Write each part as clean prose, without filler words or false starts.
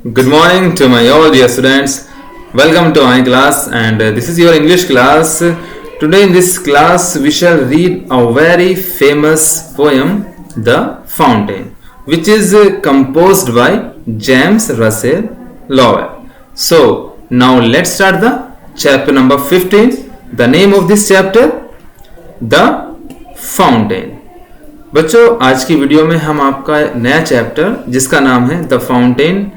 Good morning to my all dear students. Welcome to my class and this is your English class. Today in this class we shall read a very famous poem, The Fountain, which is composed by James Russell Lowell. So now let's start the chapter number 15. The name of this chapter, The Fountain. बच्चों आज की video में हम आपका नया chapter जिसका नाम है द फाउंटेन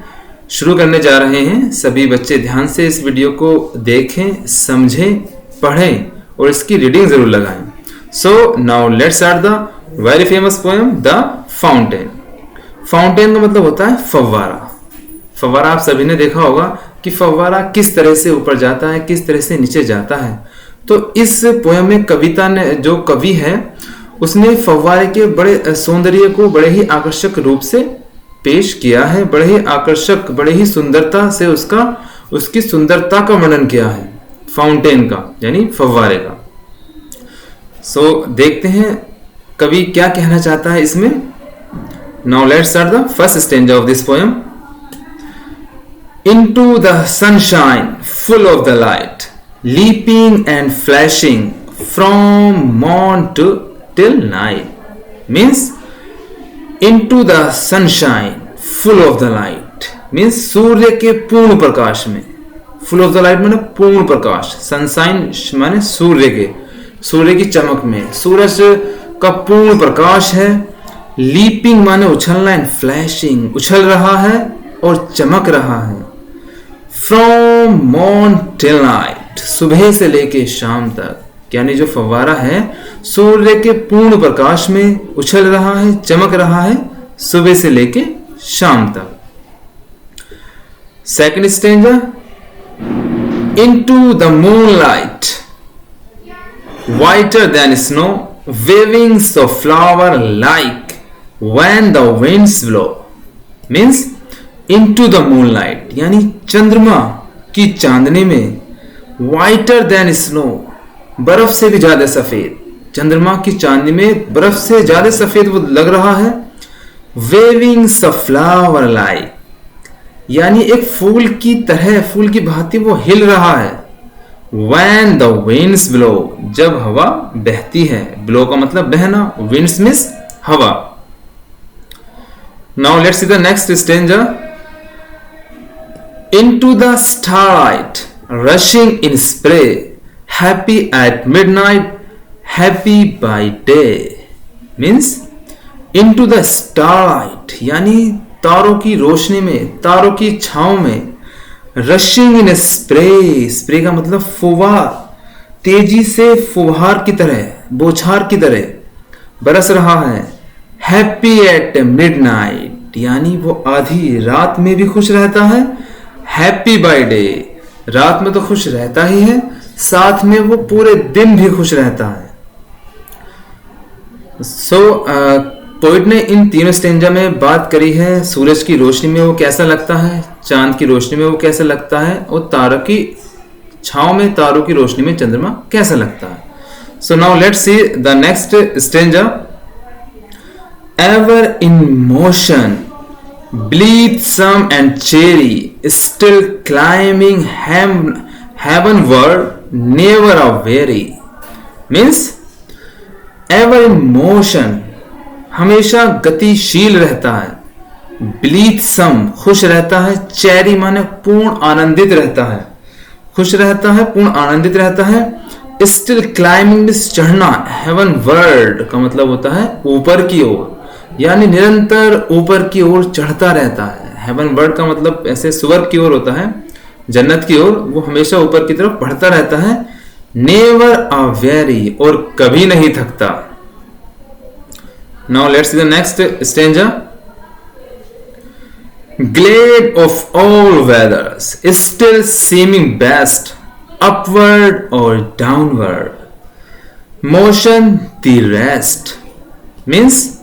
शुरू करने जा रहे हैं। सभी बच्चे ध्यान से इस वीडियो को देखें, समझें, पढ़ें और इसकी रीडिंग जरूर लगाएं। So now let's start the very famous poem the fountain. Fountain का मतलब होता है फव्वारा। फव्वारा आप सभी ने देखा होगा कि फव्वारा किस तरह से ऊपर जाता है, किस तरह से नीचे जाता है। तो इस पोएम में कविता ने जो कवि है उसने फव्वारे के बड़े सौंदर्य को बड़े ही आकर्षक रूप से पेश किया है, बड़े ही आकर्षक, बड़े ही सुंदरता से उसकी सुंदरता का वर्णन किया है, फाउंटेन का यानी फव्वारे का। सो देखते हैं कवि क्या कहना चाहता है इसमें। Now let's start the first stanza of this poem. Into the sunshine full of the light, leaping and flashing from morn to till night means into the sunshine full of the light means सूर्य के पूर्ण प्रकाश में। full of the light माने पूर्ण प्रकाश, sunshine माने सूर्य की चमक में, सूरज का पूर्ण प्रकाश है। लीपिंग माने उछलना एंड फ्लैशिंग उछल रहा है और चमक रहा है। फ्रॉम मॉर्न टिल नाइट सुबह से लेके शाम तक, यानी जो फव्वारा है सूर्य के पूर्ण प्रकाश में उछल रहा है, चमक रहा है सुबह से लेके शाम तक। Second stanza. Into the moonlight whiter than snow, wavings of flower like when the winds blow means into the moonlight यानी चंद्रमा की चांदनी में, वाइटर देन स्नो बर्फ से भी ज्यादा सफेद, चंद्रमा की चांदनी में बर्फ से ज्यादा सफेद वो लग रहा है। वेविंग्स ऑफ फ्लावर लाइक यानी एक फूल की तरह, फूल की भांति वो हिल रहा है। व्हेन द विंड्स ब्लो जब हवा बहती है, ब्लो का मतलब बहना, विंड्स मींस हवा। Now let's see the next stanza. Into the starlight rushing in spray, happy at midnight, happy by day means into the starlight यानी तारों की रोशनी में, तारों की छांव में। rushing in spray, स्प्रे का मतलब फुवार, तेजी से फुहार की तरह, बौछार की तरह बरस रहा है। happy at midnight यानी वो आधी रात में भी खुश रहता है। happy by day रात में तो खुश रहता ही है, साथ में वो पूरे दिन भी खुश रहता है। पोइट ने इन तीनों स्टेंजा में बात करी है सूरज की रोशनी में वो कैसा लगता है, चांद की रोशनी में वो कैसा लगता है और तारों की छांव में, तारों की रोशनी में चंद्रमा कैसा लगता है। So now let's see the next stanza. Ever in motion blithesome and cheery, still climbing heavenward, never a weary means ever in motion हमेशा गतिशील रहता है। blithesome खुश रहता है, cheery माने पूर्ण आनंदित रहता है, खुश रहता है, पूर्ण आनंदित रहता है। still climbing means चढ़ना, heavenward का मतलब होता है ऊपर की ओर, यानी निरंतर ऊपर की ओर चढ़ता रहता है। हेवन वर्ड का मतलब ऐसे स्वर्ग की ओर होता है, जन्नत की ओर, वो हमेशा ऊपर की तरफ बढ़ता रहता है। नेवर अ वेरी और कभी नहीं थकता। Now let's see the next stanza. Glad of all weathers still seeming best, upward और downward, motion the rest means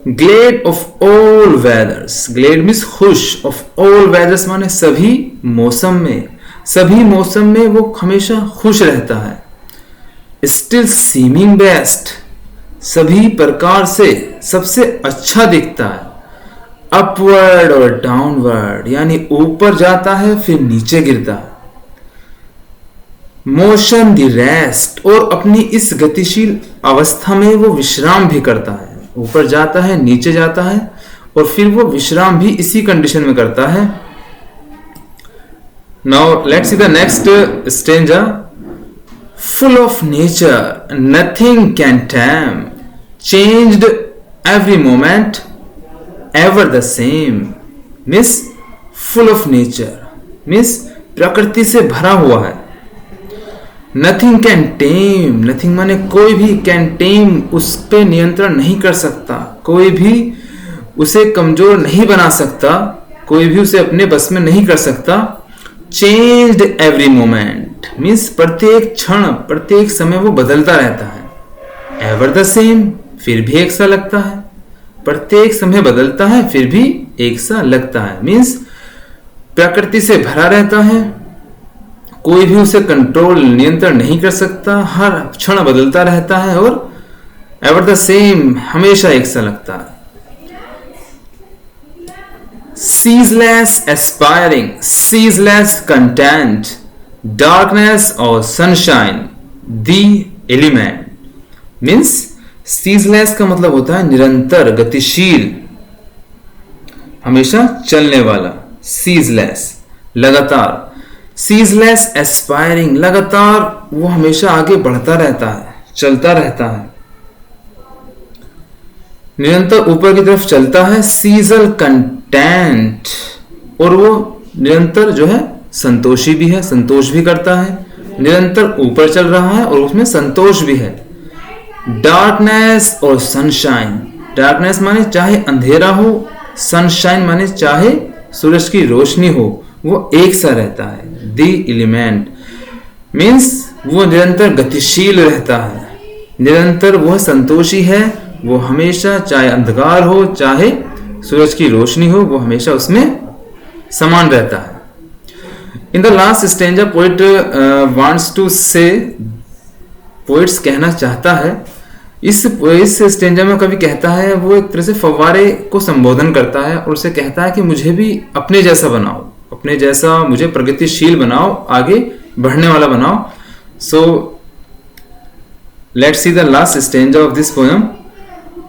glad of all weathers, glad means खुश, ऑफ ऑल वेदर्स माने सभी मौसम में, सभी मौसम में वो हमेशा खुश रहता है। स्टिल सीमिंग बेस्ट सभी प्रकार से सबसे अच्छा दिखता है। अपवर्ड और डाउनवर्ड, यानी ऊपर जाता है फिर नीचे गिरता है। मोशन द रेस्ट, और अपनी इस गतिशील अवस्था में वो विश्राम भी करता है। ऊपर जाता है, नीचे जाता है, और फिर वो विश्राम भी इसी कंडीशन में करता है। Now let's see the next stanza. Full of nature, nothing can time, changed every moment, ever the same. Means full of nature means प्रकृति से भरा हुआ है। नथिंग कैन टेम, नथिंग माने कोई भी, कैन टेम उस पे नियंत्रण नहीं कर सकता, कोई भी उसे कमजोर नहीं बना सकता, कोई भी उसे अपने बस में नहीं कर सकता। चेंज्ड एवरी मोमेंट मीन्स प्रत्येक क्षण, प्रत्येक समय वो बदलता रहता है। एवर द सेम, फिर भी एक सा लगता है। प्रत्येक समय बदलता है फिर भी एक सा लगता है। मीन्स प्रकृति से भरा रहता है, कोई भी उसे कंट्रोल, नियंत्रण नहीं कर सकता, हर क्षण बदलता रहता है, और एवर द सेम, हमेशा एक सा लगता है। ceaseless aspiring, ceaseless content, darkness or sunshine, the element। Means ceaseless का मतलब होता है निरंतर, गतिशील, हमेशा चलने वाला। ceaseless लगातार, ceaseless aspiring लगातार वो हमेशा आगे बढ़ता रहता है, चलता रहता है, निरंतर ऊपर की तरफ चलता है। सीजल कंटेंट, और वो निरंतर जो है संतोषी भी है, संतोष भी करता है, निरंतर ऊपर चल रहा है और उसमें संतोष भी है। डार्कनेस और सनशाइन, डार्कनेस माने चाहे अंधेरा हो, सनशाइन माने चाहे सूरज की रोशनी हो, वो एक सा रहता है। दी एलिमेंट मीन्स वो निरंतर गतिशील रहता है, निरंतर वह संतोषी है, वो हमेशा चाहे अंधकार हो चाहे सूरज की रोशनी हो, वो हमेशा उसमें समान रहता है। In the last stanza poet wants to say, poets कहना चाहता है, इस स्टेंजा में कवि कहता है, वो एक तरह से फव्वारे को संबोधन करता है और उसे कहता है कि मुझे भी अपने जैसा बनाओ, अपने जैसा मुझे प्रगतिशील बनाओ, आगे बढ़ने वाला बनाओ। So let's see the last stanza of this poem.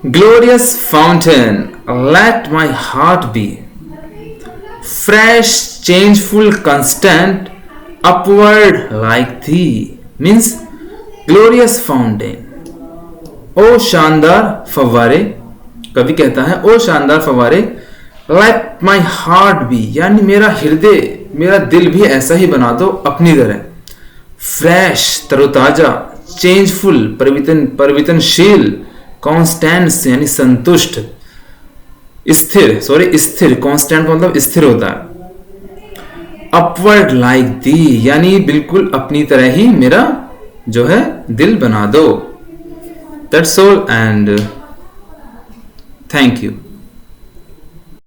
Glorious fountain, let my heart be, fresh, changeful, constant, upward like thee। Means glorious fountain, ओ शानदार फव्वारे, कवि कहता है ओ शानदार फव्वारे, let my heart be, यानी मेरा हृदय, मेरा दिल भी ऐसा ही बना दो अपनी तरह। फ्रेश तरोताजा, चेंजफुल परिवर्तनशील, कॉन्स्टेंट यानी संतुष्ट, स्थिर, कॉन्स्टेंट मतलब स्थिर होता है। अपवर्ड लाइक दी, यानी बिल्कुल अपनी तरह ही मेरा जो है दिल बना दो। That's all and thank you.